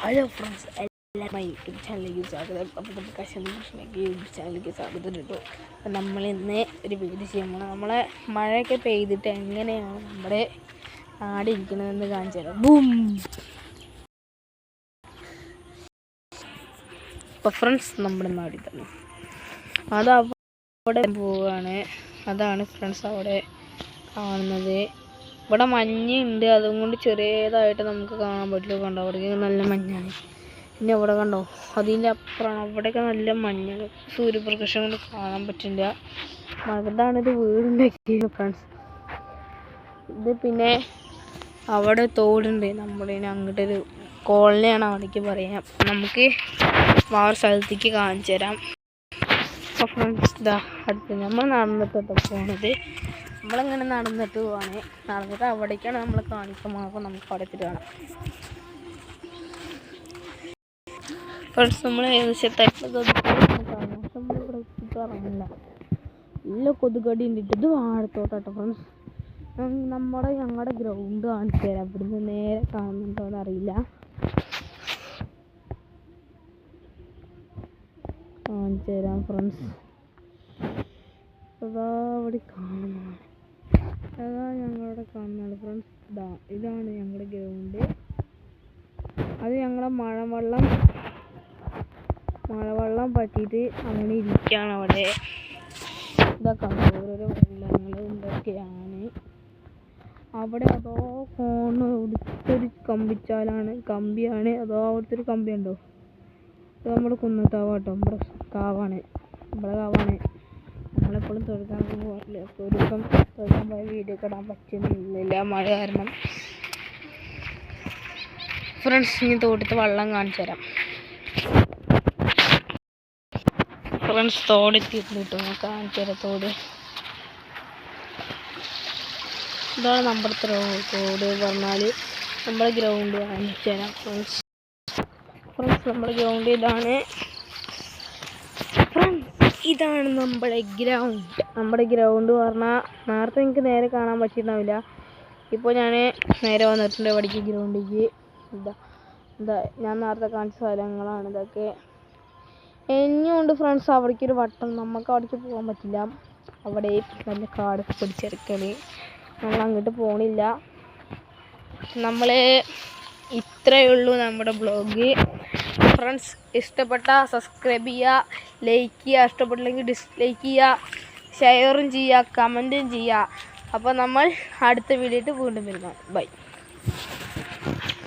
Hello friends, എല്ലാവരും YouTube ചാനലിലേക്ക് സ്വാഗതം. അപ്പോൾ നമുക്ക് കൃഷ്ണയ്ക്ക് യൂട്യൂബ് ചാനലിലേക്ക് സ്വാഗതം കേട്ടോ. അപ്പം നമ്മളിന്ന് ഒരു വീഡിയോ ചെയ്യാൻ പോകണം. നമ്മളെ മഴയൊക്കെ പെയ്തിട്ട് എങ്ങനെയാണ് നമ്മുടെ നാടിരിക്കണതെന്ന് കാണിച്ചു തരാം. ബൂം. അപ്പോൾ ഫ്രണ്ട്സ്, നമ്മുടെ നാടിൽ തന്നെ അത് അവിടെ പോവുകയാണ്. അതാണ് ഫ്രണ്ട്സ് അവിടെ കാണുന്നത്. ഇവിടെ മഞ്ഞുണ്ട്, അതുകൊണ്ട് ചെറിയതായിട്ട് നമുക്ക് കാണാൻ പറ്റില്ല. കണ്ടോ, അവിടേക്ക് നല്ല മഞ്ഞാണ്. പിന്നെ അവിടെ കണ്ടോ, അതിൻ്റെ അപ്പുറമാണ്, അവിടെയൊക്കെ നല്ല മഞ്ഞാണ്. സൂര്യപ്രകാശം കൊണ്ട് കാണാൻ പറ്റില്ല. അതാണിത് വീടുണ്ടാക്കിയത് ഫ്രണ്ട്സ്. ഇത് പിന്നെ അവിടെ തോടുണ്ട്. നമ്മുടെ അങ്ങോട്ടൊരു കോളനിയാണ് അവിടേക്ക് പറയാം. നമുക്ക് ആ ഒരു സ്ഥലത്തേക്ക് കാണിച്ചു തരാം. അപ്പോൾ ഫ്രണ്ട്സ്, ഇതാ അടുത്ത് നമ്മൾ നടന്നിട്ട് പോണത്. നമ്മളിങ്ങനെ നടന്നിട്ട് പോവാണ്. നടന്നിട്ട് അവിടേക്കാണ് നമ്മൾ കാണിക്കുമ്പോൾ നമുക്ക് അവിടെ എത്തിയിട്ട് കാണാം. ഫ്രണ്ട്സ്, നമ്മൾ ഏകദേശത്തായിട്ടുള്ള നമ്മളിവിടെ എത്തിയിട്ട് ഇറങ്ങില്ല. നല്ല കൊതുകടി ഉണ്ടിട്ട്. ഇത് വാഴത്തോട്ടാട്ടോ ഫ്രണ്ട്സ്. ഞങ്ങളുടെ ഗ്രൗണ്ട് കാണിച്ചു തരാം. ഇവിടുന്ന് നേരെ കാണുന്നുണ്ടോ എന്ന് അറിയില്ല. കാണിച്ചു തരാം ഫ്രണ്ട്സ്. അതാ അവിടെ കാണുന്നതാണ്. അതാ ഞങ്ങളുടെ കാണുന്നതാണ് ഫ്രണ്ട്സ്. ഇതാണ് ഞങ്ങളുടെ ഗ്രൗണ്ട്. അത് ഞങ്ങളെ മഴവെള്ളം പറ്റിയിട്ട് അങ്ങനെ ഇരിക്കുകയാണ് അവിടെ. ഇതൊക്കെ ഓരോരോ വെള്ളങ്ങൾ എന്തൊക്കെയാണ് അവിടെ. അതോ ഫോണ് ഒടുത്തൊരു കമ്പിയാണ്. അതോ അവിടുത്തെ ഒരു കമ്പി ഉണ്ടോ? ഇത് നമ്മുടെ കുന്നത്താവാട്ടോ. നമ്മുടെ കാവാണ്. നമ്മളെപ്പോഴും തൊഴുകാൻ പോകാറില്ല. അപ്പോൾ ഒരു ദിവസം തൊഴുകാൻ പോയ വീഡിയോ ഒക്കെ ഇടാൻ പറ്റുന്നില്ല, മഴ കാരണം. ഫ്രണ്ട്സ്, ഇനി തോട്ടത്ത് വെള്ളം കാണിച്ചു തരാം. ഫ്രണ്ട്സ്, തോടെത്തിയിട്ടുണ്ട് കേട്ടോ. ഞാൻ കാണിച്ചു തരാം തോട്. ഇതാണ് നമ്മുടെ തോട് പറഞ്ഞാൽ നമ്മുടെ ഗ്രൗണ്ട് കാണിച്ചു തരാം ഫ്രണ്ട്സ്. നമ്മുടെ ഗ്രൗണ്ട് ഇതാണ് നമ്മുടെ ഗ്രൗണ്ട് പറഞ്ഞാൽ നേരത്തെ എനിക്ക് നേരെ കാണാൻ പറ്റിയിട്ടുണ്ടാവില്ല. ഇപ്പോൾ ഞാൻ നേരെ വന്നിട്ടുണ്ട് ഇവിടേക്ക് ഗ്രൗണ്ടിലേക്ക്. ഇതാ ഞാൻ നേരത്തെ കാണിച്ച സ്ഥലങ്ങളാണ് ഇതൊക്കെ. ഇനിയുണ്ട് ഫ്രണ്ട്സ് അവിടേക്കൊരു വട്ടം. നമുക്ക് അവിടേക്ക് പോകാൻ പറ്റില്ല. അവിടെ നല്ല കാടൊക്കെ പിടിച്ചെടുക്കല്. നമ്മൾ അങ്ങോട്ട് പോകണില്ല. ഇത്രയേ ഉള്ളൂ നമ്മുടെ ബ്ലോഗ്. ഫ്രണ്ട്സ്, ഇഷ്ടപ്പെട്ട സബ്സ്ക്രൈബ് ചെയ്യുക, ലൈക്ക് ചെയ്യുക, ഇഷ്ടപ്പെട്ടില്ലെങ്കിൽ ഡിസ്ലൈക്ക് ചെയ്യുക, ഷെയറും ചെയ്യുക, കമൻറ്റും ചെയ്യുക. അപ്പോൾ നമ്മൾ അടുത്ത വീഡിയോ വീണ്ടും വരുന്നതാണ്. ബൈ.